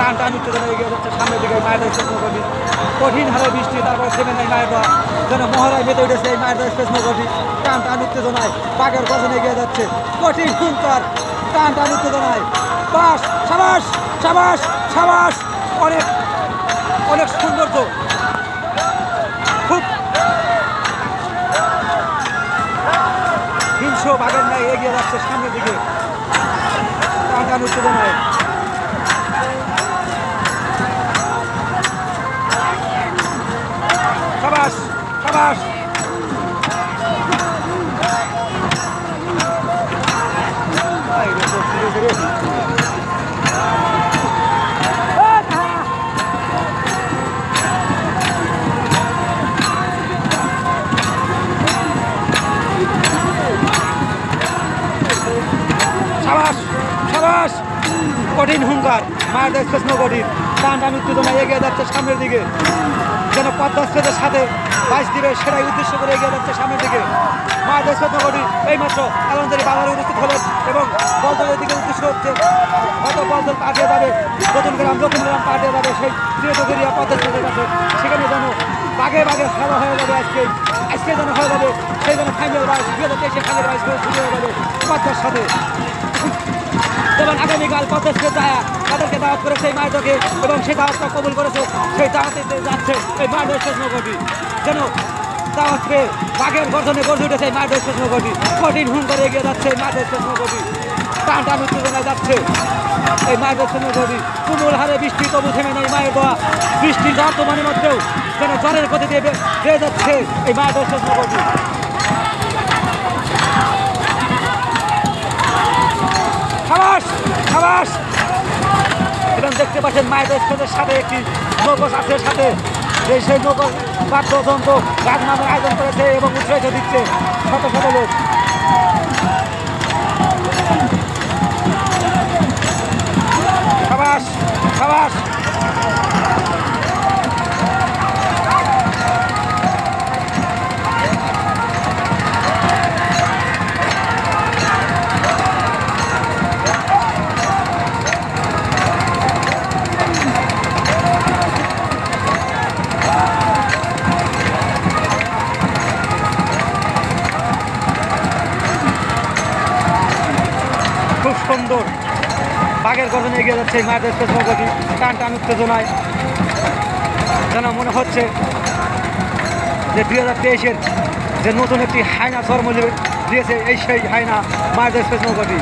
টান টান উত্তেজনা এগিয়ে যাচ্ছে সামনের দিকে মায়ের দোয়া স্পেস নৌকাটি কঠিন হারে বৃষ্টি তারপর থেমে নেয় মায়ের দোয়া যেন মহড়ায় মেতে উঠেছে এই মায়ের দোয়া স্পেস নৌকাটি টান টান উত্তেজনায় বাঘের গর্জনে এগিয়ে যাচ্ছে কঠিন হুঙ্কার টান টান উত্তেজনায় বাস সাবাস সাবাস সাবাস অনেক অনেক সৌন্দর্য খুব হিংস্র বাঘের ন্যায় এগিয়ে যাচ্ছে সামনের দিকে টান টান উত্তেজনায় সাবাস সাবাস সাবাস সাবাস কঠিন হুঙ্কার মায়ের দোয়া স্পেস নৌকাটির টান টান উত্তেজনা এগিয়ে যাচ্ছে সামনের দিকে যেন পদ্মা সেতুর সাথে বাইশ দিবে সেটাই উদ্দেশ্য করে এগিয়ে যাচ্ছে সামনের দিকে মায়ের দোয়া স্পেস নৌকাটি এইমাত্র আলমদারি বাজারে উপস্থিত হলেন এবং বলদলের দিকে উদ্দেশ্য হচ্ছে হয়তো বলদল পাঠিয়ে যাবে নতুন গ্রাম পাঠিয়ে যাবে সেই চিরদগিরিয়া পদ্মা সেতুর কাছে সেখানে যেন বাঘে বাঘে খেলা হয়ে যাবে আজকে যেন হয়ে যাবে সেই জন্য ফাইনাল বাইশ 2023 ফাইনাল বাইশ শুরু হয়ে যাবে পদ্মার সাথে এবং আগামীকাল পদ্মা সেতু তাদেরকে দাওয়াত করেছে এই মায়েরকে এবং সেই দাওয়াতটা কবুল করেছে সেই দাওয়াতে যাচ্ছে এই মায়ের দোয়া স্পেস নৌকাটি যেন দাওয়াত পেয়ে বাঘের গর্জনে গর্জে উঠেছে এই মায়ের দোয়া স্পেস নৌকাটি কঠিন হুঙ্কারে এগিয়ে যাচ্ছে এই মায়ের দোয়া স্পেস নৌকাটি টান টান উত্তেজনায় যাচ্ছে এই মায়ের দোয়া স্পেস নৌকাটি তুমুল হারে বৃষ্টি তবু থেমে নেই মায়ের দোয়া বৃষ্টি বর্তমানের মধ্যেও যেন জ্বরের গতি দিয়ে বেয়ে যাচ্ছে এই মায়ের দোয়া স্পেস নৌকাটি সাবাস সাবাস এবং দেখতে পাচ্ছেন মায়ের দোয়া স্পেসের সাথে একটি নৌকো আছে সাথে সেই নৌকো বাদ্যযন্ত্র গাছ নামের আয়োজন করেছে এবং উৎসাহ দিচ্ছে শত শত লোক সাবাস সাবাস খুব সুন্দর বাঘের গর্জনে এগিয়ে যাচ্ছে এই মায়ের দোয়া স্পেস নৌকাটি টান টান উত্তেজনায় যেন মনে হচ্ছে যে 2023-এর যে নতুন একটি হায়না জন্ম দিয়েছে এই সেই হায়না মায়ের দোয়া স্পেস নৌকাটি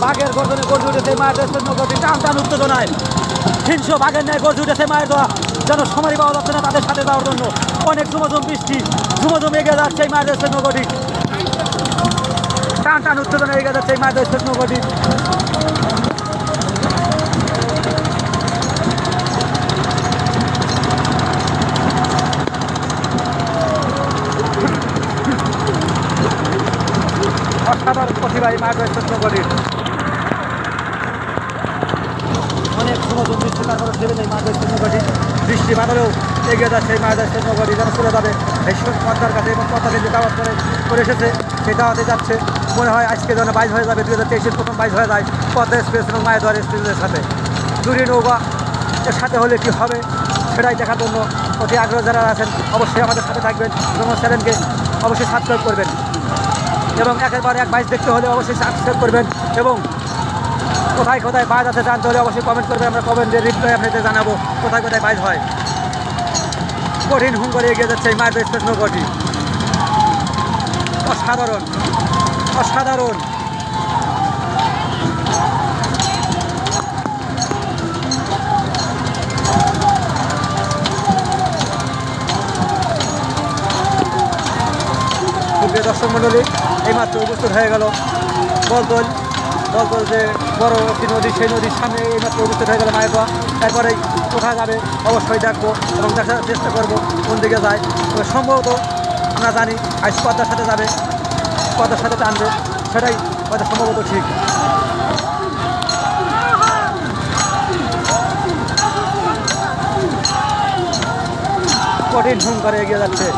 বাঘের গর্জনে গর্জে উঠেছে মায়ের দোয়া স্পেস নৌকাটি টান টান উত্তেজনায় হিংস্র বাঘের ন্যায় গর্জে উঠেছে মায়ের দোয়া যেন সময়ই পাওয়া যাচ্ছে না তাদের সাথে যাওয়ার জন্য অনেক ঝুমঝুম বৃষ্টি ঝুমঝুম এগিয়ে যাচ্ছে এই মায়ের দোয়া স্পেস নৌকাটি টান টান উত্তেজনা এগিয়ে যাচ্ছে এই মায়ের দোয়া স্পেস নৌকাটি অসাধারণ প্রতিভা এই মায়ের দোয়া স্পেস নৌকাটির অনেক ঝুমঝুম বৃষ্টি তারপরে দেবে এই মায়ের দোয়া স্পেস নৌকাটি বৃষ্টি বাদলেও এগিয়ে যাচ্ছে এই মায়ের দোয়া স্পেস নৌকাটি যেন চলে যাবে এই পদ্মার কাছে এবং পদ্মাকে যে দাওয়াত করে এসেছে সেই দাওয়াতে যাচ্ছে মনে হয় আজকে যেন বাইশ হয়ে যাবে 2023-এর প্রথম বাইশ হয়ে যায় পদ্মা এক্সপ্রেস এবং মায়ের দোয়া এক্সপ্রেসের সাথে দুটি নৌকা এর সাথে হলে কি হবে সেটাই দেখার জন্য অতি আগ্রহ যারা আছেন অবশ্যই আমাদের সাথে থাকবেন এবং চ্যানেলকে অবশ্যই সাবস্ক্রাইব করবেন এবং একেবারে এক বাইশ দেখতে হলে অবশ্যই সাবস্ক্রাইব করবেন এবং কোথায় কোথায় বাইজ আছে জানতে হলে অবশ্যই কমেন্ট করবেন আমরা কমেন্টের রিপ্লাই আপনাদের জানাবো কোথায় কোথায় বাইজ হয় কঠিন হুঙ্কারে এগিয়ে যাচ্ছে এই মায়ের দোয়া এক্সপ্রেস নৌকাটি অসাধারণ অসাধারণ দর্শক মণ্ডলী এইমাত্র উপস্থিত হয়ে গেল বলদল বলতো যে বড় একটি নদী, সেই নদীর সামনে এইমাত্র উপস্থিত হয়ে গেল মায়ের দোয়া। এরপরেই কোথায় যাবে অবশ্যই দেখবো এবং দেখার চেষ্টা করবো কোন দিকে যায়। তবে সম্ভবত আমরা জানি আইস পদ্মার সাথে যাবে, পদ্মার সাথে টানবে, সেটাই হয়তো সম্ভবত ঠিক। কঠিন হুঙ্কারে এগিয়ে যাচ্ছে।